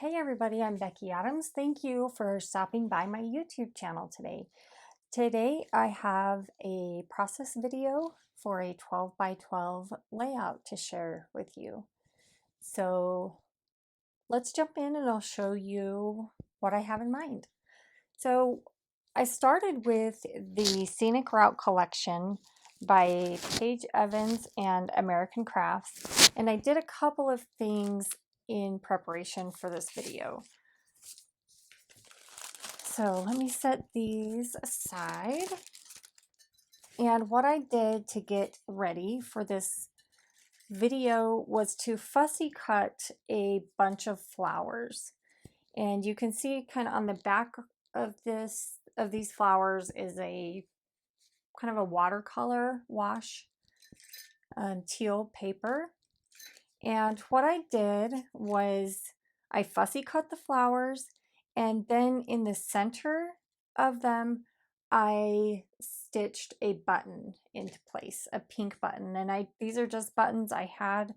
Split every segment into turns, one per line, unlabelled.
Hey everybody, I'm Becky Adams. Thank you for stopping by my YouTube channel today. Today I have a process video for a 12 by 12 layout to share with you. So let's jump in and I'll show you what I have in mind. So I started with the Scenic Route Collection by Paige Evans and American Crafts, and I did a couple of things in preparation for this video. So let me set these aside. And what I did to get ready for this video was to fussy cut a bunch of flowers. And you can see kind of on the back of these flowers is a kind of a watercolor wash teal paper. And what I did was I fussy cut the flowers, and then in the center of them I stitched a button into place, a pink button. And these are just buttons I had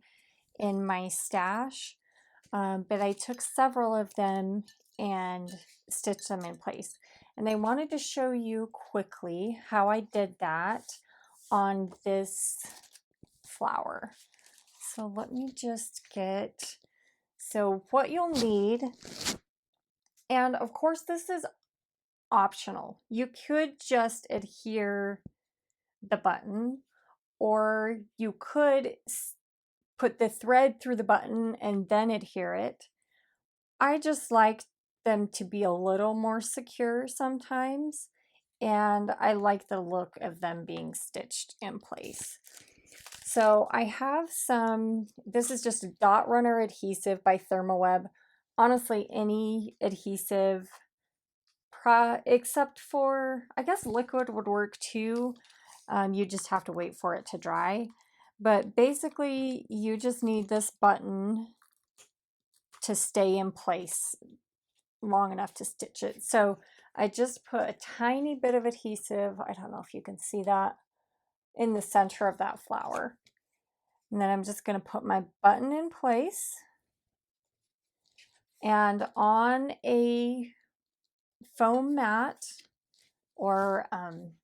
in my stash, but I took several of them and stitched them in place. And I wanted to show you quickly how I did that on this flower. So let me just so what you'll need, and of course this is optional. You could just adhere the button, or you could put the thread through the button and then adhere it. I just like them to be a little more secure sometimes, and I like the look of them being stitched in place. So I have this is just a dot runner adhesive by Thermoweb. Honestly, any adhesive, except for, I guess liquid would work too. You just have to wait for it to dry. But basically, you just need this button to stay in place long enough to stitch it. So I just put a tiny bit of adhesive, I don't know if you can see that, in the center of that flower. And then I'm just going to put my button in place. And on a foam mat, or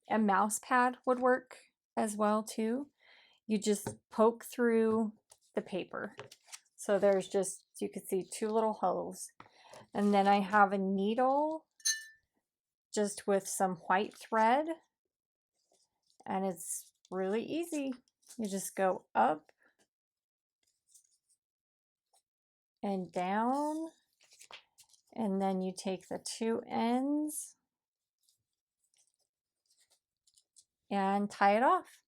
a mouse pad would work as well too. You just poke through the paper. So there's just, you can see, two little holes. And then I have a needle just with some white thread. And it's really easy. You just go up and down, and then you take the two ends and tie it off.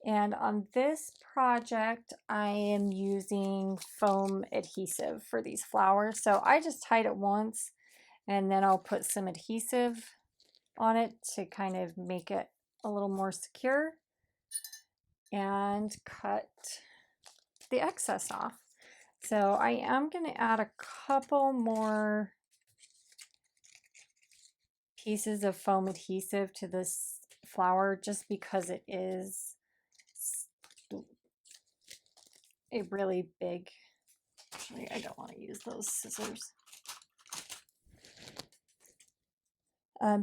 And on this project, I am using foam adhesive for these flowers. So I just tied it once, and then I'll put some adhesive on it to kind of make it a little more secure, and cut the excess off. So I am going to add a couple more pieces of foam adhesive to this flower just because it is a really big, actually I don't want to use those scissors,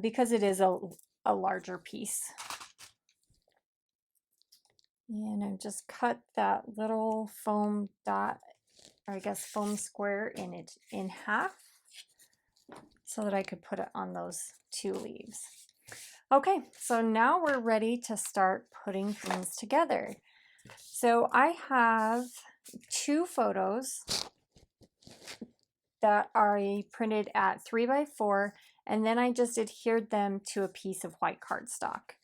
because it is a larger piece. And I just cut that little foam dot, or I guess foam square, in half so that I could put it on those two leaves. Okay, so now we're ready to start putting things together. So I have two photos that are printed at 3x4, and then I just adhered them to a piece of white cardstock.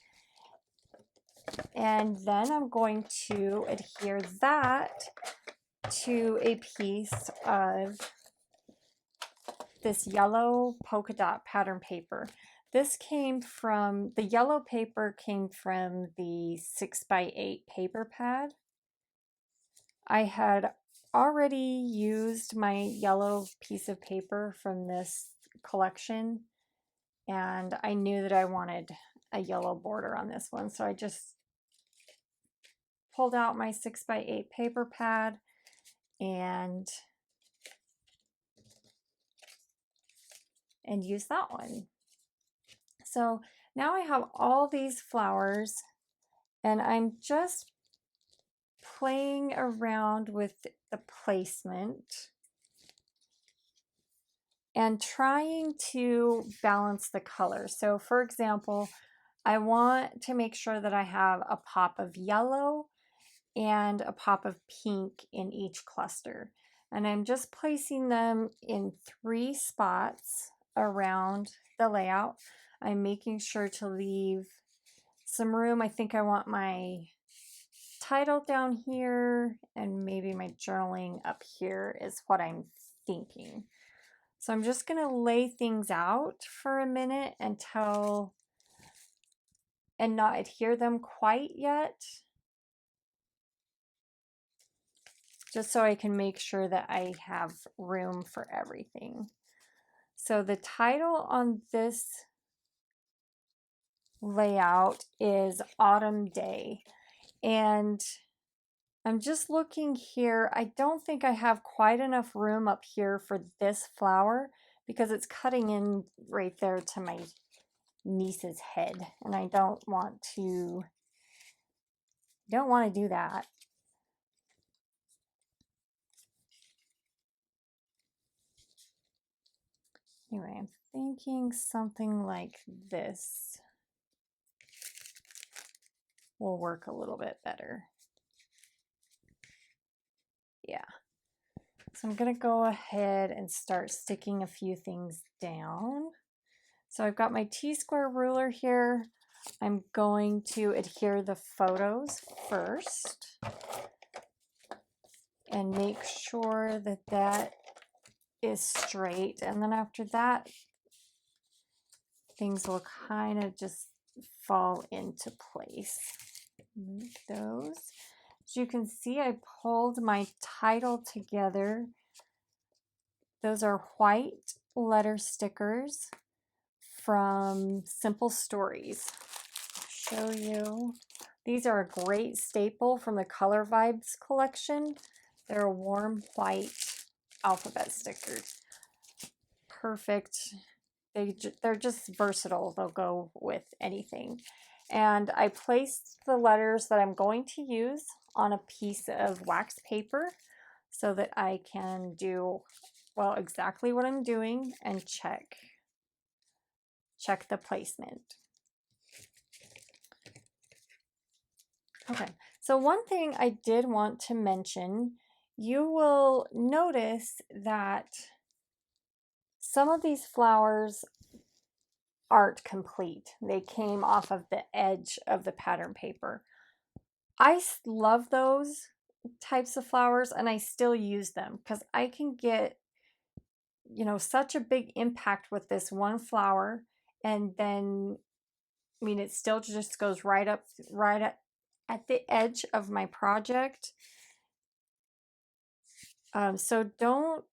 And then I'm going to adhere that to a piece of this yellow polka dot pattern paper. This came from, the yellow paper came from the 6x8 paper pad. I had already used my yellow piece of paper from this collection, and I knew that I wanted a yellow border on this one, so I just pulled out my 6x8 paper pad and and use that one. So now I have all these flowers and I'm just playing around with the placement and trying to balance the colors. So for example, I want to make sure that I have a pop of yellow and a pop of pink in each cluster. And I'm just placing them in 3 spots around the layout. I'm making sure to leave some room. I think I want my title down here and maybe my journaling up here is what I'm thinking. So I'm just going to lay things out for a minute until and not adhere them quite yet, just so I can make sure that I have room for everything. So the title on this layout is Autumn Day, and I'm just looking here. I don't think I have quite enough room up here for this flower because it's cutting in right there to my niece's head, and I don't want to do that. Anyway, I'm thinking something like this will work a little bit better. Yeah. So I'm going to go ahead and start sticking a few things down. So I've got my T-square ruler here. I'm going to adhere the photos first and make sure that that is straight. And then after that, things will kind of just fall into place. Move those. As you can see, I pulled my title together. Those are white letter stickers from Simple Stories. I'll show you. These are a great staple from the Color Vibes collection. They're warm white alphabet stickers. Perfect. They're just versatile. They'll go with anything. And I placed the letters that I'm going to use on a piece of wax paper so that I can do, well, exactly what I'm doing and check the placement. Okay, so one thing I did want to mention, you will notice that some of these flowers aren't complete. They came off of the edge of the pattern paper. I love those types of flowers and I still use them because I can get, you know, such a big impact with this one flower, and then I mean it still just goes right up at the edge of my project. So don't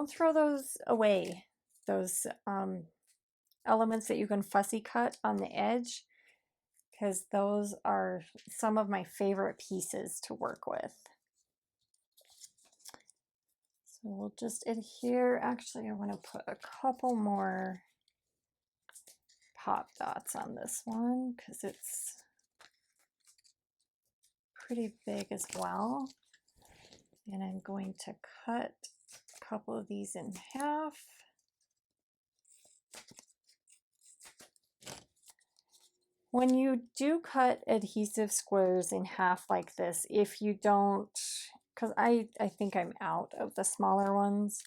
throw those away, those elements that you can fussy cut on the edge, because those are some of my favorite pieces to work with. So we'll just adhere. Actually, I want to put a couple more pop dots on this one because it's pretty big as well. And I'm going to cut a couple of these in half. When you do cut adhesive squares in half like this, if you don't, because I think I'm out of the smaller ones,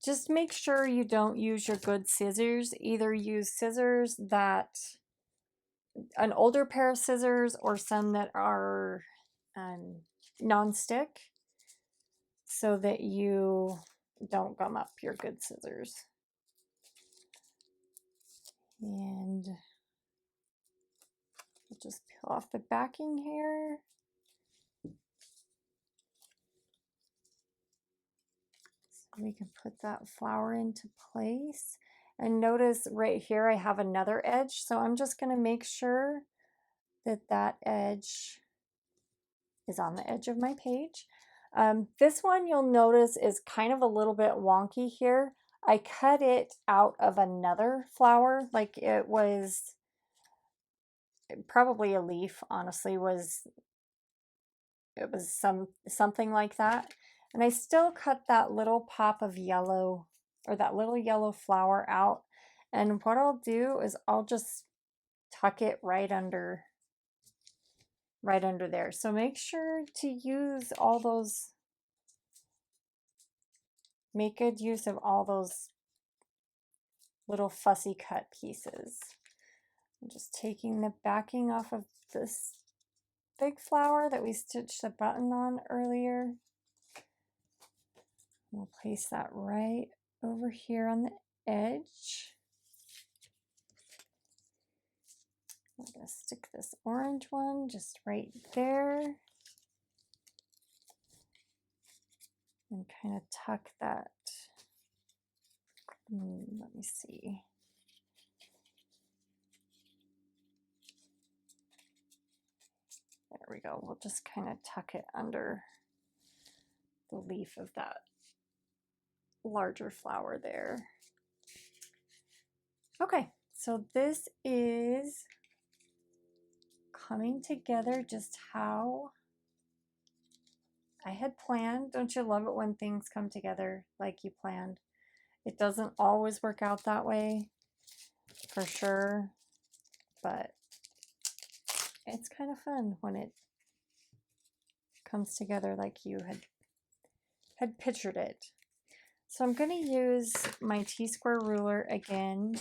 just make sure you don't use your good scissors. Either use scissors that, an older pair of scissors, or some that are non-stick, so that you don't gum up your good scissors. And we'll just peel off the backing here. So we can put that flower into place. And notice right here I have another edge, so I'm just going to make sure that that edge is on the edge of my page. This one you'll notice is kind of a little bit wonky here. I cut it out of another flower, like it was probably a leaf, honestly, it was something like that. And I still cut that little pop of yellow, or that little yellow flower out. And what I'll do is I'll just tuck it right under there. So make sure to use all those, make good use of all those little fussy cut pieces. I'm just taking the backing off of this big flower that we stitched the button on earlier. We'll place that right over here on the edge. I'm going to stick this orange one just right there. And kind of tuck that. Let me see. There we go. We'll just kind of tuck it under the leaf of that larger flower there. Okay, so this is coming together just how I had planned. Don't you love it when things come together like you planned? It doesn't always work out that way, for sure, but it's kind of fun when it comes together like you had pictured it. So I'm going to use my T-square ruler again,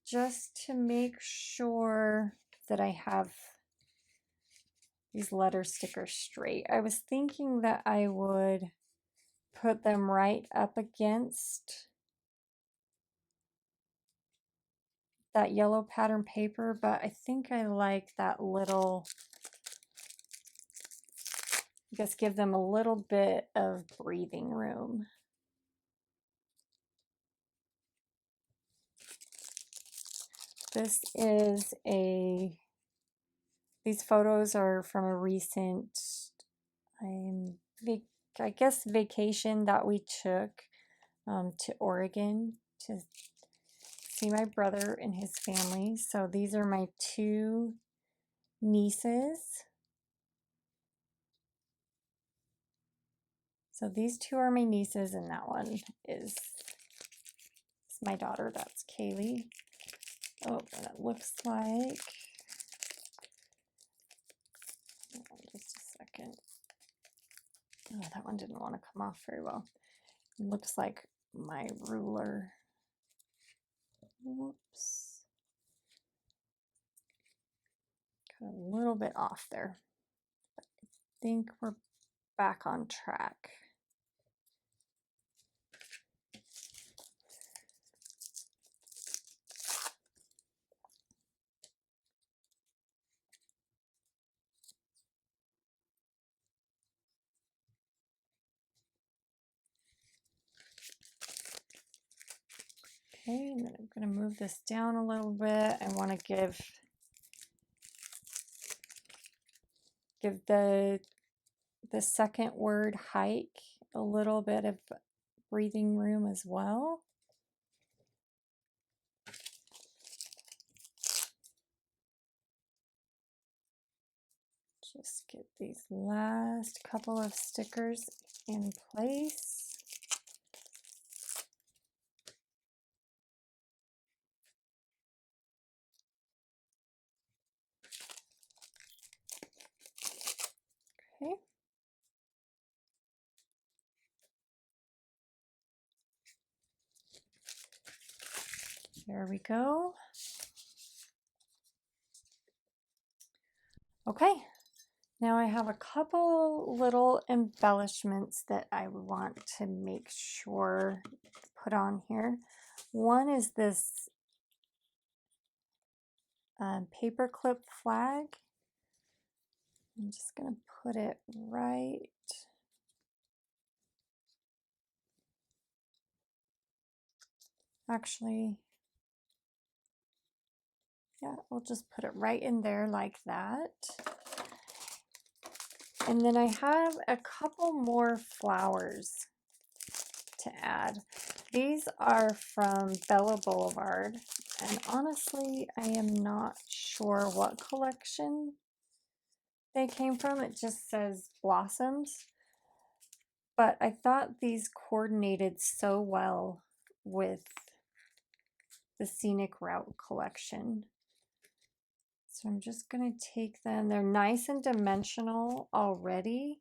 just to make sure that I have these letter stickers straight. I was thinking that I would put them right up against that yellow pattern paper, but I think I like that little, just give them a little bit of breathing room. This is these photos are from a recent, I guess, vacation that we took to Oregon to see my brother and his family. So these are my two nieces. So these two are my nieces, and that one is my daughter. That's Kaylee. Oh, and it looks like, just a second. Oh, that one didn't want to come off very well. It looks like my ruler. Whoops. Got a little bit off there. But I think we're back on track. Okay, and then I'm going to move this down a little bit. I want to give the second word, hike, a little bit of breathing room as well. Just get these last couple of stickers in place. Okay. There we go. Okay, now I have a couple little embellishments that I want to make sure to put on here. One is this paper clip flag. I'm just going to put it right. Actually, yeah, we'll just put it right in there like that. And then I have a couple more flowers to add. These are from Bella Boulevard, and honestly, I am not sure what collection they came from. It just says Blossoms, but I thought these coordinated so well with the Scenic Route collection. So I'm just going to take them. They're nice and dimensional already.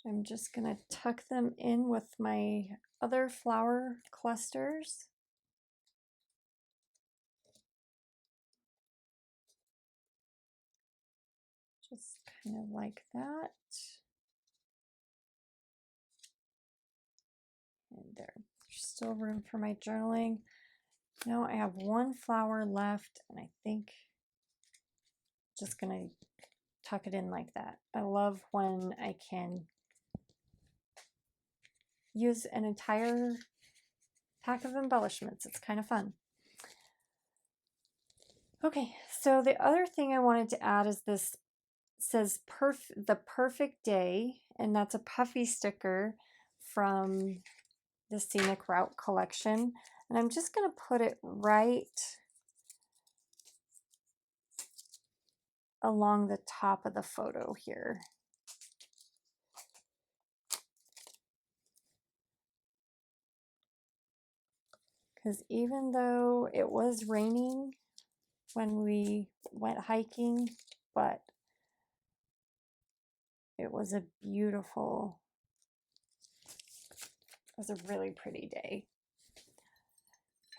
I'm just going to tuck them in with my other flower clusters. Just kind of like that. And there's still room for my journaling. Now I have one flower left, and I think I'm just going to tuck it in like that. I love when I can use an entire pack of embellishments. It's kind of fun. Okay, so the other thing I wanted to add is this says the perfect day, and that's a puffy sticker from the Scenic Route collection. And I'm just going to put it right along the top of the photo here. Because even though it was raining when we went hiking, but it was a beautiful, it was a really pretty day.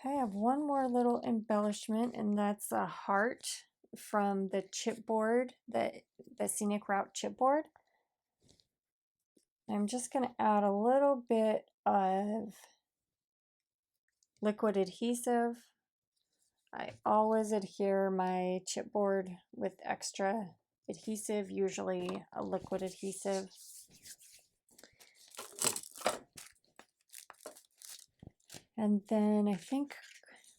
Okay, I have one more little embellishment, and that's a heart from the chipboard, the Scenic Route chipboard. I'm just going to add a little bit of liquid adhesive. I always adhere my chipboard with extra adhesive, usually a liquid adhesive. And then I think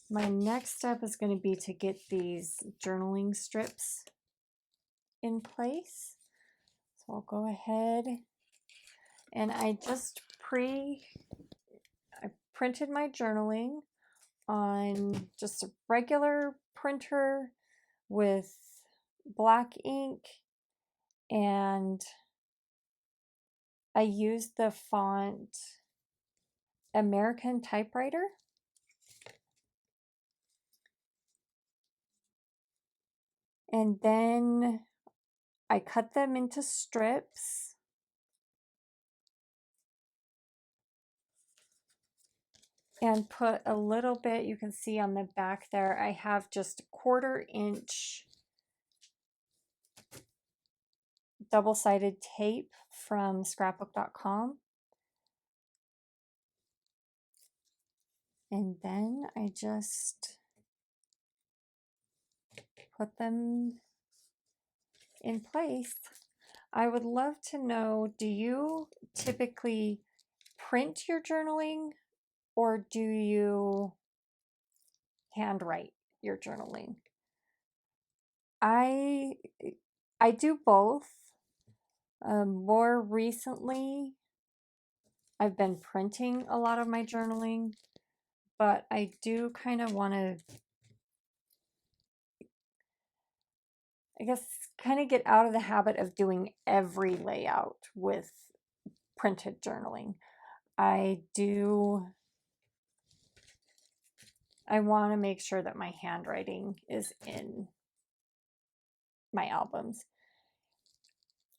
my next step is going to be to get these journaling strips in place. So I'll go ahead and I printed my journaling on just a regular printer with black ink, and I used the font American Typewriter. And then I cut them into strips. And put a little bit, you can see on the back there, I have just 1/4 inch double-sided tape from scrapbook.com. And then I just put them in place. I would love to know, do you typically print your journaling, or do you handwrite your journaling? I do both. More recently, I've been printing a lot of my journaling, but I do kind of want to, I guess, kind of get out of the habit of doing every layout with printed journaling. I want to make sure that my handwriting is in my albums.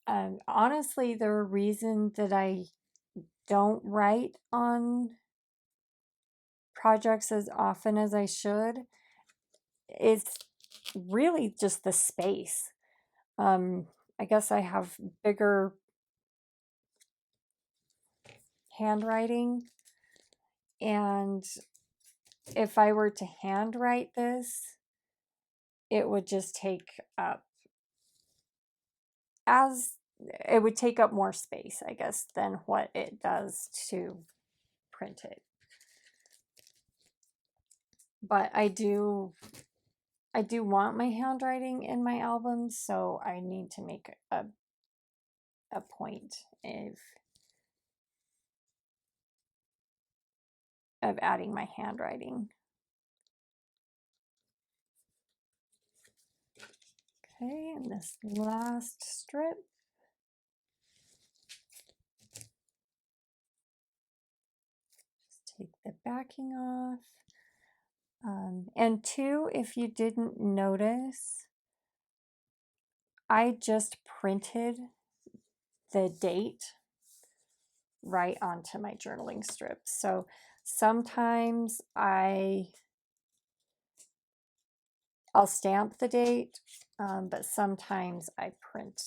Honestly, the reason that I don't write on projects as often as I should is really just the space. I guess I have bigger handwriting, and if I were to handwrite this, it would just take up more space, I guess, than what it does to print it. But I do I do want my handwriting in my albums, so I need to make a point of adding my handwriting. Okay, and this last strip. Just take the backing off. And two, if you didn't notice, I just printed the date right onto my journaling strip. So sometimes I'll stamp the date, but sometimes I print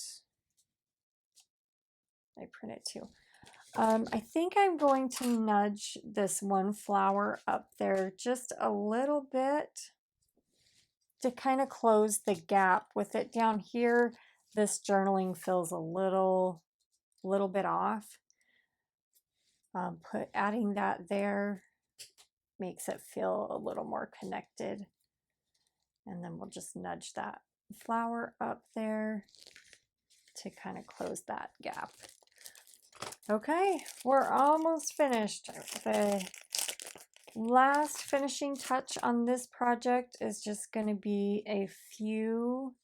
it too. I think I'm going to nudge this one flower up there just a little bit to kind of close the gap with it down here. This journaling feels a little bit off. Adding that there makes it feel a little more connected. And then we'll just nudge that flower up there to kind of close that gap. Okay, we're almost finished. The last finishing touch on this project is just going to be a few.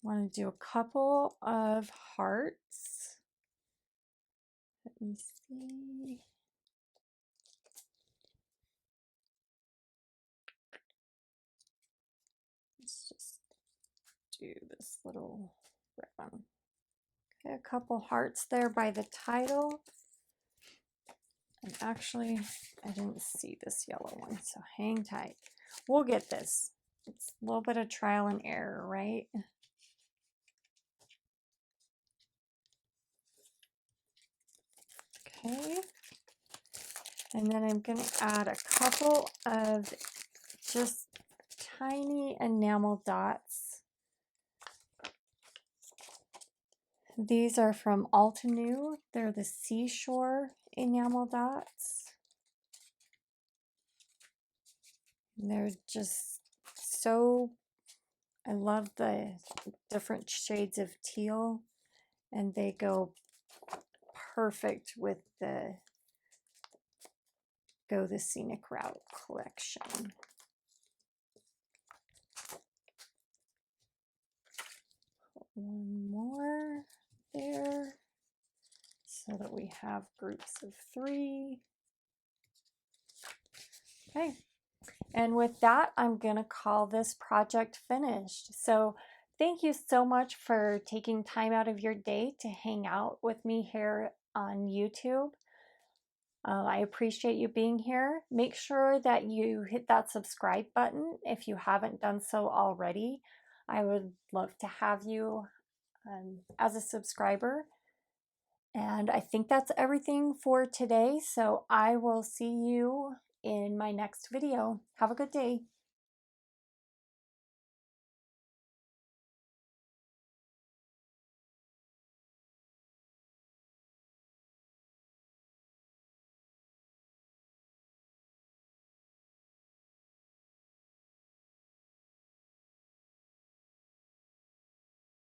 I want to do a couple of hearts. Let me see. Let's just do this little red one. Okay, a couple hearts there by the title. And actually, I didn't see this yellow one, so hang tight. We'll get this. It's a little bit of trial and error, right? Okay. And then I'm going to add a couple of just tiny enamel dots. These are from Altenew. They're the seashore enamel dots. And they're just so, I love the different shades of teal, and they go perfect with the Go the Scenic Route collection. One more there so that we have groups of 3. Okay, and with that, I'm going to call this project finished. So thank you so much for taking time out of your day to hang out with me here on YouTube. I appreciate you being here. Make sure that you hit that subscribe button if you haven't done so already. I would love to have you as a subscriber. And I think that's everything for today. So I will see you in my next video. Have a good day.